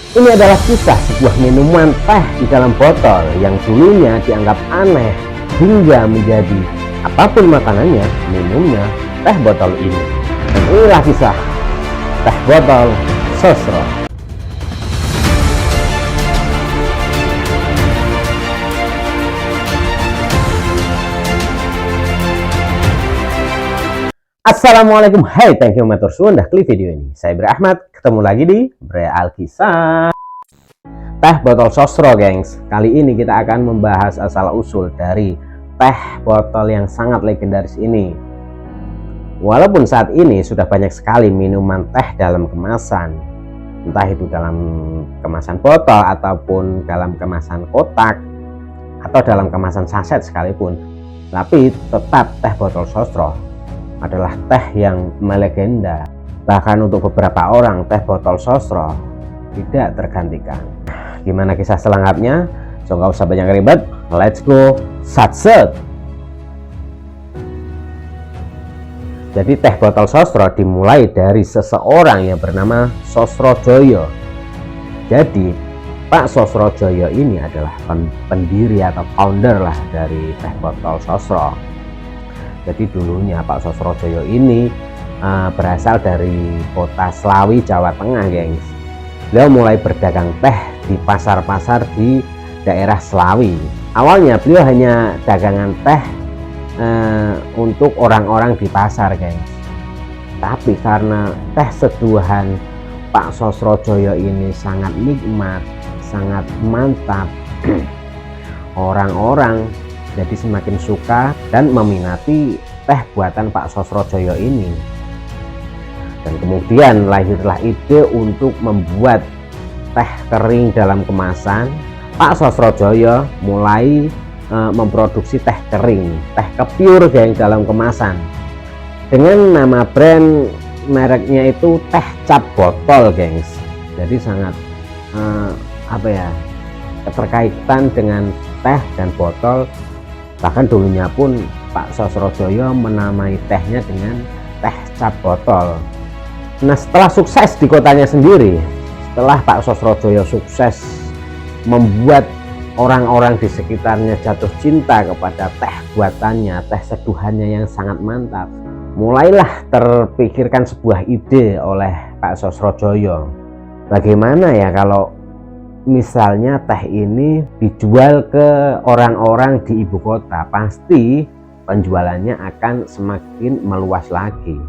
Ini adalah kisah sebuah minuman teh di dalam botol yang dulunya dianggap aneh hingga menjadi apapun makanannya, minumnya teh botol ini. Dan inilah kisah teh botol Sosro. Assalamualaikum, hai thank you matur suwun dah klik video ini. Saya Bre Ahmad, ketemu lagi di Bre Alkisah. Teh botol Sosro gengs. Kali ini kita akan membahas asal usul dari teh botol yang sangat legendaris ini. Walaupun saat ini sudah banyak sekali minuman teh dalam kemasan, entah itu dalam kemasan botol ataupun dalam kemasan kotak atau dalam kemasan saset sekalipun, tapi tetap teh botol Sosro adalah teh yang melegenda. Bahkan untuk beberapa orang teh botol Sosro tidak tergantikan. Gimana kisah selengkapnya? So nggak usah banyak ribet, let's go satset. Jadi teh botol Sosro dimulai dari seseorang yang bernama Sosrojoyo. Jadi Pak Sosrojoyo ini adalah pendiri atau founder lah dari teh botol Sosro. Jadi dulunya Pak Sosrojoyo ini berasal dari kota Slawi, Jawa Tengah gengs. Beliau mulai berdagang teh di pasar-pasar di daerah Slawi. Awalnya beliau hanya dagangan teh untuk orang-orang di pasar gengs. Tapi karena teh seduhan Pak Sosrojoyo ini sangat nikmat, sangat mantap, orang-orang jadi semakin suka dan meminati teh buatan Pak Sosrojoyo ini. Dan kemudian lahirlah ide untuk membuat teh kering dalam kemasan. Pak Sosrojoyo mulai memproduksi teh kering, teh kepiur yang dalam kemasan, dengan nama brand mereknya itu teh cap botol gengs. Jadi sangat keterkaitan dengan teh dan botol. Bahkan dulunya pun Pak Sosrojoyo menamai tehnya dengan teh cap botol. Nah, setelah sukses di kotanya sendiri, setelah Pak Sosrojoyo sukses membuat orang-orang di sekitarnya jatuh cinta kepada teh buatannya, teh seduhannya yang sangat mantap, mulailah terpikirkan sebuah ide oleh Pak Sosrojoyo. Bagaimana ya kalau misalnya teh ini dijual ke orang-orang di ibu kota? Pasti penjualannya akan semakin meluas lagi.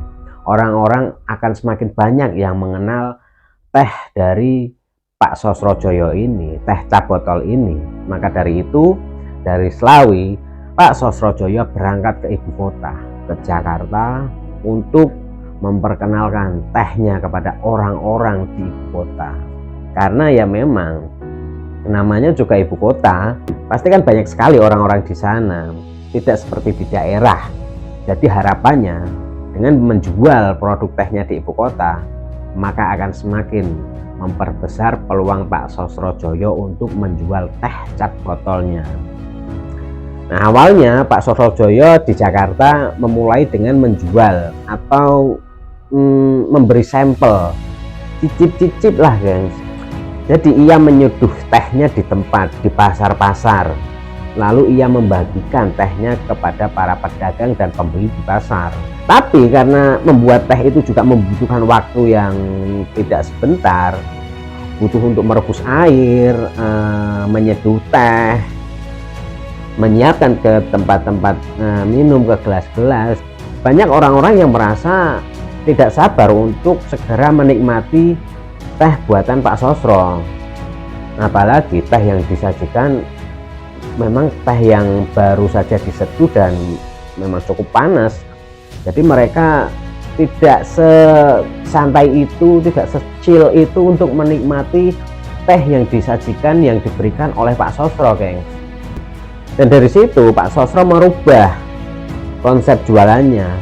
Orang-orang akan semakin banyak yang mengenal teh dari Pak Sosrojoyo ini, teh cap botol ini. Maka dari itu, dari Slawi, Pak Sosrojoyo berangkat ke ibu kota, ke Jakarta, untuk memperkenalkan tehnya kepada orang-orang di ibu kota. Karena ya memang namanya juga ibu kota, pasti kan banyak sekali orang-orang di sana, tidak seperti di daerah. Jadi harapannya dengan menjual produk tehnya di ibu kota, maka akan semakin memperbesar peluang Pak Sosrojoyo untuk menjual teh cap botolnya. Nah, awalnya Pak Sosrojoyo di Jakarta memulai dengan menjual atau memberi sampel, cicip-cicip lah guys. Jadi ia menyeduh tehnya di tempat, di pasar-pasar, lalu ia membagikan tehnya kepada para pedagang dan pembeli di pasar. Tapi karena membuat teh itu juga membutuhkan waktu yang tidak sebentar, butuh untuk merebus air, menyeduh teh, menyiapkan ke tempat-tempat minum, ke gelas-gelas. Banyak orang-orang yang merasa tidak sabar untuk segera menikmati teh buatan Pak Sosro. Apalagi teh yang disajikan memang teh yang baru saja diseduh dan memang cukup panas. Jadi mereka tidak sesantai itu, tidak secil itu untuk menikmati teh yang disajikan, yang diberikan oleh Pak Sosro gengs. Dan dari situ Pak Sosro merubah konsep jualannya.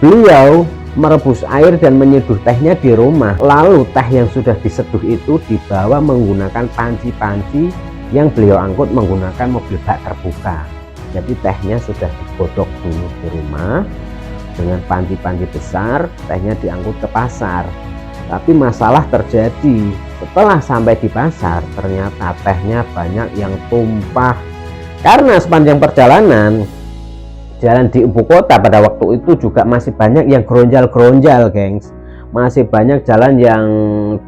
Beliau merebus air dan menyeduh tehnya di rumah, lalu teh yang sudah diseduh itu dibawa menggunakan panci-panci yang beliau angkut menggunakan mobil bak terbuka. Jadi tehnya sudah digodok dulu di rumah dengan panci-panci besar, tehnya diangkut ke pasar. Tapi masalah terjadi setelah sampai di pasar, ternyata tehnya banyak yang tumpah. Karena sepanjang perjalanan jalan di ibu kota pada waktu itu juga masih banyak yang geronjal-geronjal, gengs. Masih banyak jalan yang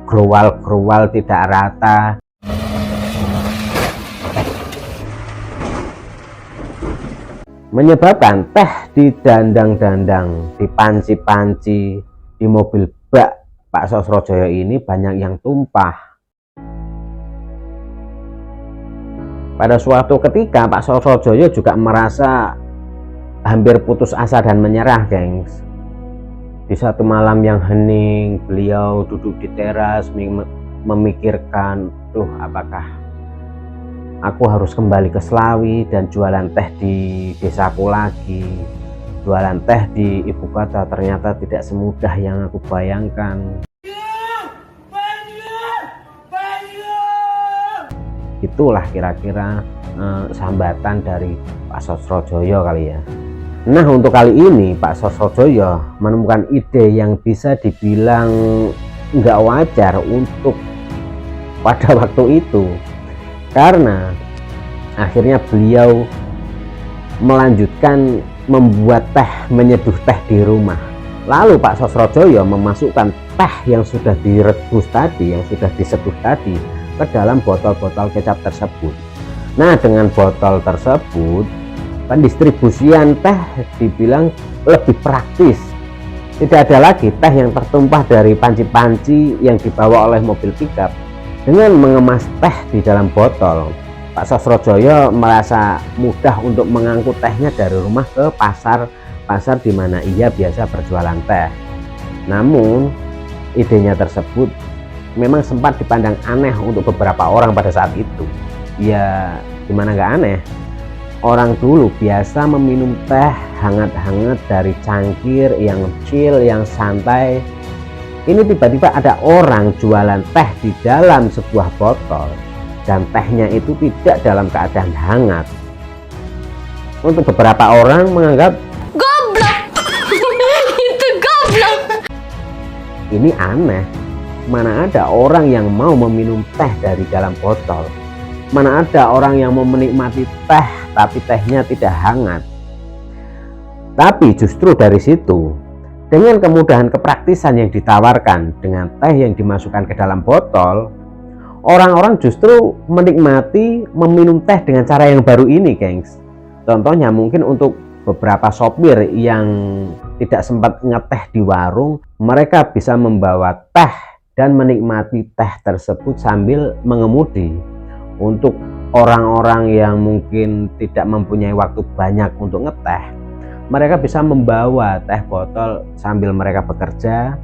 growal-growal tidak rata. Menyebabkan teh didandang-dandang, dipanci-panci, di mobil bak Pak Sosrojoyo ini banyak yang tumpah. Pada suatu ketika Pak Sosrojoyo juga merasa hampir putus asa dan menyerah, gengs. Di satu malam yang hening, beliau duduk di teras memikirkan, apakah aku harus kembali ke Slawi dan jualan teh di desaku lagi. Jualan teh di ibu kota ternyata tidak semudah yang aku bayangkan. Itulah kira-kira sambatan dari Pak Sosrojoyo kali ya. Nah, untuk kali ini Pak Sosrojoyo menemukan ide yang bisa dibilang nggak wajar untuk pada waktu itu, karena akhirnya beliau melanjutkan membuat teh, menyeduh teh di rumah. Lalu Pak Sosrojoyo memasukkan teh yang sudah direbus tadi, yang sudah diseduh tadi, ke dalam botol-botol kecap tersebut. Nah, dengan botol tersebut pendistribusian teh dibilang lebih praktis. Tidak ada lagi teh yang tertumpah dari panci-panci yang dibawa oleh mobil pickup. Dengan mengemas teh di dalam botol, Pak Sosrojoyo merasa mudah untuk mengangkut tehnya dari rumah ke pasar di mana ia biasa berjualan teh. Namun idenya tersebut memang sempat dipandang aneh untuk beberapa orang pada saat itu. Ya gimana nggak aneh, orang dulu biasa meminum teh hangat-hangat dari cangkir yang chill, yang santai. Ini tiba-tiba ada orang jualan teh di dalam sebuah botol dan tehnya itu tidak dalam keadaan hangat. Untuk beberapa orang menganggap goblok. Itu goblok. Ini aneh. Mana ada orang yang mau meminum teh dari dalam botol? Mana ada orang yang mau menikmati teh tapi tehnya tidak hangat? Tapi justru dari situ, dengan kemudahan kepraktisan yang ditawarkan dengan teh yang dimasukkan ke dalam botol, orang-orang justru menikmati meminum teh dengan cara yang baru ini, gengs. Contohnya mungkin untuk beberapa sopir yang tidak sempat ngeteh di warung, mereka bisa membawa teh dan menikmati teh tersebut sambil mengemudi. Untuk orang-orang yang mungkin tidak mempunyai waktu banyak untuk ngeteh, mereka bisa membawa teh botol sambil mereka bekerja.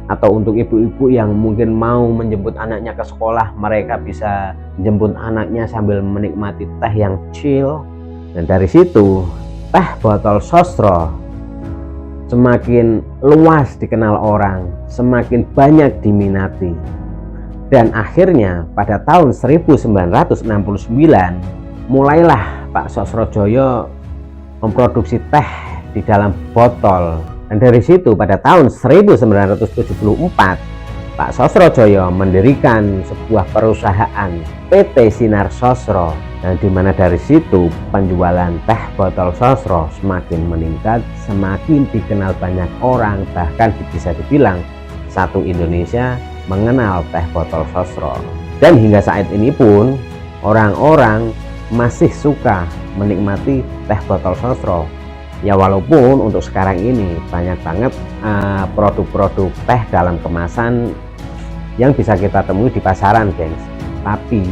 Atau untuk ibu-ibu yang mungkin mau menjemput anaknya ke sekolah, mereka bisa jemput anaknya sambil menikmati teh yang chill. Dan dari situ teh botol Sosro semakin luas dikenal orang, semakin banyak diminati. Dan akhirnya pada tahun 1969 mulailah Pak Sosrojoyo memproduksi teh di dalam botol. Dan dari situ pada tahun 1974 Pak Sosrojoyo mendirikan sebuah perusahaan PT Sinar Sosro, dan dimana dari situ penjualan teh botol Sosro semakin meningkat, semakin dikenal banyak orang, bahkan bisa dibilang satu Indonesia mengenal teh botol Sosro. Dan hingga saat ini pun orang-orang masih suka menikmati teh botol Sosro. Ya walaupun untuk sekarang ini banyak banget produk-produk teh dalam kemasan yang bisa kita temui di pasaran, gengs. Tapi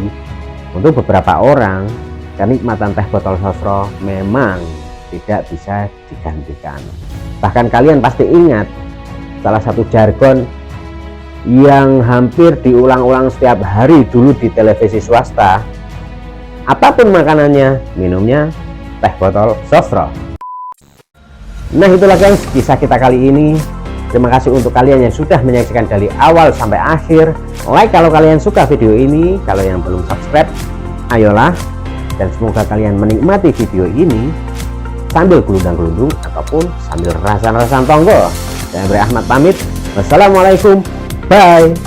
untuk beberapa orang kenikmatan teh botol Sosro memang tidak bisa digantikan. Bahkan kalian pasti ingat salah satu jargon yang hampir diulang-ulang setiap hari dulu di televisi swasta. Apapun makanannya, minumnya teh botol Sosro. Nah itulah guys kisah kita kali ini. Terima kasih untuk kalian yang sudah menyaksikan dari awal sampai akhir. Like kalau kalian suka video ini, kalau yang belum subscribe ayolah. Dan semoga kalian menikmati video ini sambil gelundang-gelundung ataupun sambil rasan-rasan tonggo. Saya Bre Ahmad pamit. Wassalamualaikum bye.